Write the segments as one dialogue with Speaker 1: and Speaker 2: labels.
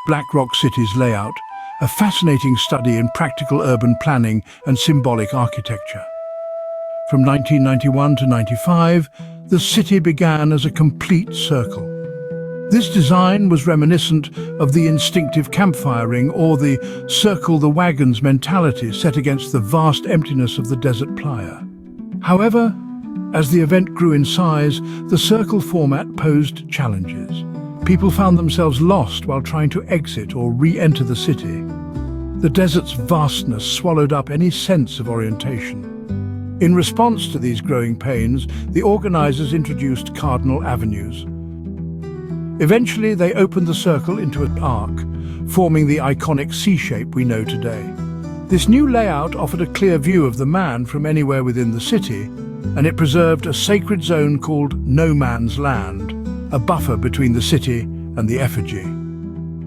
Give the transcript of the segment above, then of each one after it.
Speaker 1: Black Rock City's layout, a fascinating study in practical urban planning and symbolic architecture. From 1991 to 95, the city began as a complete circle. This design was reminiscent of the instinctive campfire ring or the circle the wagons mentality set against the vast emptiness of the desert Playa. However, as the event grew in size, the circle format posed challenges. People found themselves lost while trying to exit or re-enter the city. The desert's vastness swallowed up any sense of orientation. In response to these growing pains, the organizers introduced cardinal avenues. Eventually, they opened the circle into an arc, forming the iconic C shape we know today. This new layout offered a clear view of the man from anywhere within the city, and it preserved a sacred zone called No Man's Land, a buffer between the city and the effigy.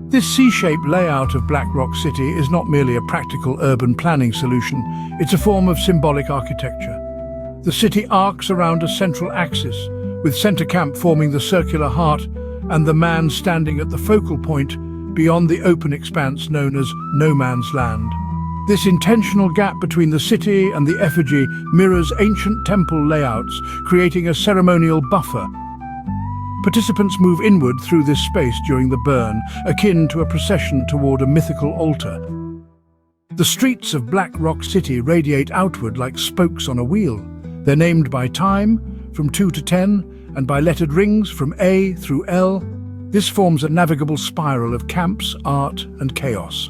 Speaker 1: This C-shaped layout of Black Rock City is not merely a practical urban planning solution, it's a form of symbolic architecture. The city arcs around a central axis, with Center Camp forming the circular heart and the man standing at the focal point beyond the open expanse known as No Man's Land. This intentional gap between the city and the effigy mirrors ancient temple layouts, creating a ceremonial buffer. Participants move inward through this space during the burn, akin to a procession toward a mythical altar. The streets of Black Rock City radiate outward like spokes on a wheel. They're named by time, from 2 to 10, and by lettered rings from A through L. This forms a navigable spiral of camps, art, and chaos.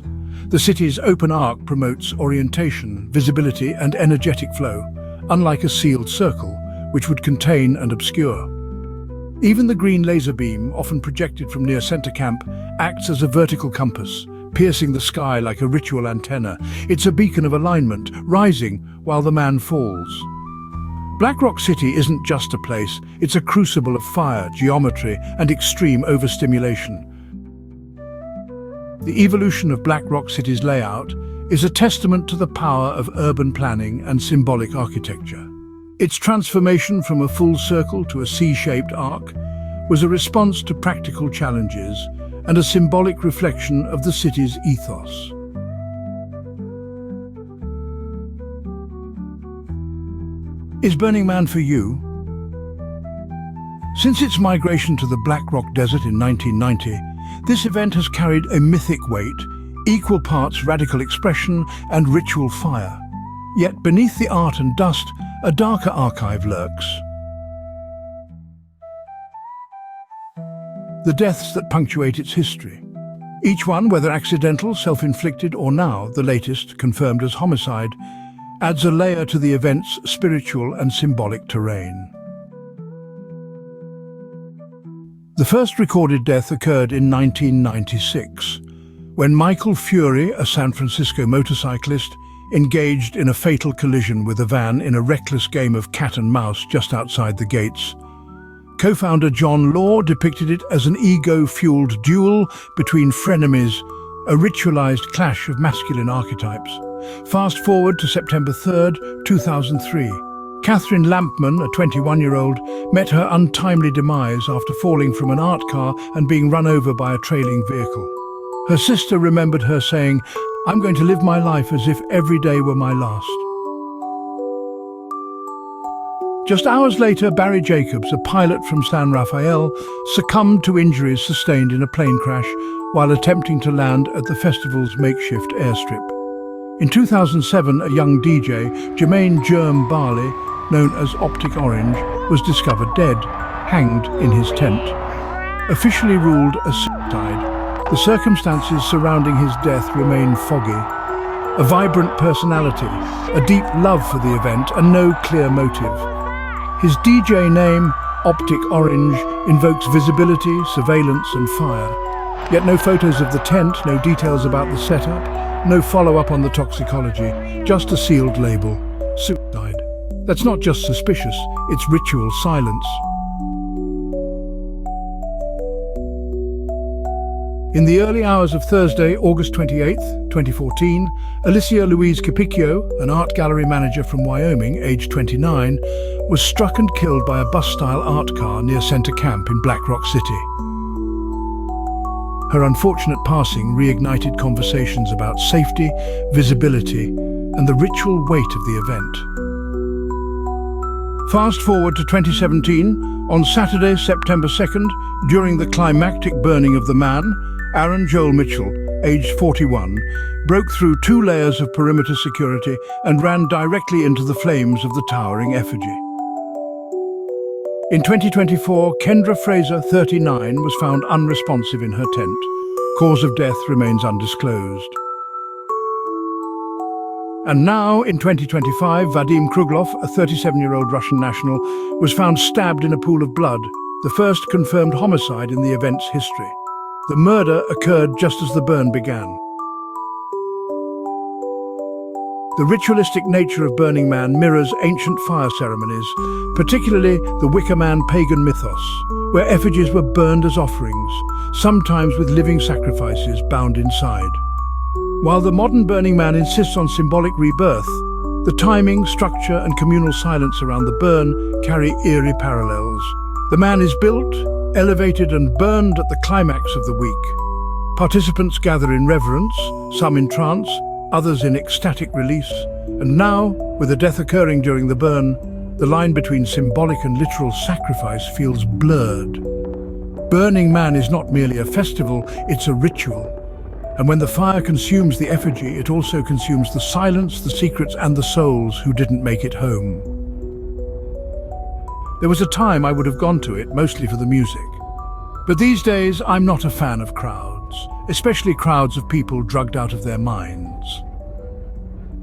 Speaker 1: The city's open arc promotes orientation, visibility, and energetic flow, unlike a sealed circle, which would contain and obscure. Even the green laser beam, often projected from near Center Camp, acts as a vertical compass, piercing the sky like a ritual antenna. It's a beacon of alignment, rising while the man falls. Black Rock City isn't just a place, it's a crucible of fire, geometry, and extreme overstimulation. The evolution of Black Rock City's layout is a testament to the power of urban planning and symbolic architecture. Its transformation from a full circle to a C-shaped arc was a response to practical challenges and a symbolic reflection of the city's ethos. Is Burning Man for you? Since its migration to the Black Rock Desert in 1990, this event has carried a mythic weight, equal parts radical expression and ritual fire. Yet beneath the art and dust, a darker archive lurks. The deaths that punctuate its history. Each one, whether accidental, self-inflicted, or now, the latest, confirmed as homicide, adds a layer to the event's spiritual and symbolic terrain. The first recorded death occurred in 1996, when Michael Fury, a San Francisco motorcyclist, engaged in a fatal collision with a van in a reckless game of cat and mouse just outside the gates. Co-founder John Law depicted it as an ego-fueled duel between frenemies, a ritualized clash of masculine archetypes. Fast forward to September 3rd, 2003. Catherine Lampman, a 21-year-old, met her untimely demise after falling from an art car and being run over by a trailing vehicle. Her sister remembered her saying, "I'm going to live my life as if every day were my last." Just hours later, Barry Jacobs, a pilot from San Rafael, succumbed to injuries sustained in a plane crash while attempting to land at the festival's makeshift airstrip. In 2007, a young DJ, Jermaine "Germ" Barley, known as Optic Orange, was discovered dead, hanged in his tent. Officially ruled a suicide, the circumstances surrounding his death remain foggy. A vibrant personality, a deep love for the event, and no clear motive. His DJ name, Optic Orange, invokes visibility, surveillance, and fire. Yet no photos of the tent, no details about the setup, no follow-up on the toxicology, just a sealed label, suicide. That's not just suspicious, it's ritual silence. In the early hours of Thursday, August 28, 2014, Alicia Louise Capicchio, an art gallery manager from Wyoming, aged 29, was struck and killed by a bus-style art car near Center Camp in Black Rock City. Her unfortunate passing reignited conversations about safety, visibility, and the ritual weight of the event. Fast forward to 2017, on Saturday, September 2nd, during the climactic burning of the man, Aaron Joel Mitchell, aged 41, broke through 2 layers of perimeter security and ran directly into the flames of the towering effigy. In 2024, Kendra Fraser, 39, was found unresponsive in her tent. Cause of death remains undisclosed. And now, in 2025, Vadim Kruglov, a 37-year-old Russian national, was found stabbed in a pool of blood, the first confirmed homicide in the event's history. The murder occurred just as the burn began. The ritualistic nature of Burning Man mirrors ancient fire ceremonies, particularly the Wicker Man pagan mythos, where effigies were burned as offerings, sometimes with living sacrifices bound inside. While the modern Burning Man insists on symbolic rebirth, the timing, structure, and communal silence around the burn carry eerie parallels. The man is built, elevated, and burned at the climax of the week. Participants gather in reverence, some in trance, others in ecstatic release. And now, with a death occurring during the burn, the line between symbolic and literal sacrifice feels blurred. Burning Man is not merely a festival, it's a ritual. And when the fire consumes the effigy, it also consumes the silence, the secrets, and the souls who didn't make it home. There was a time I would have gone to it, mostly for the music. But these days, I'm not a fan of crowds, especially crowds of people drugged out of their minds.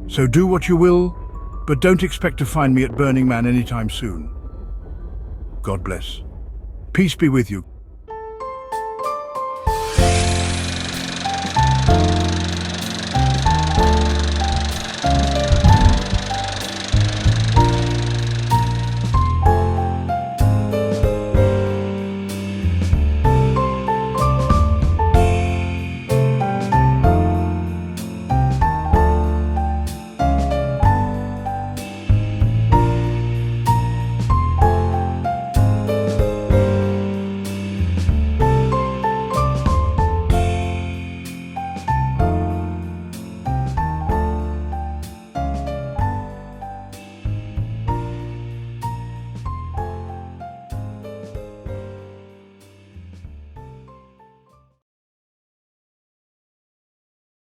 Speaker 1: So do what you will, but don't expect to find me at Burning Man anytime soon. God bless. Peace be with you.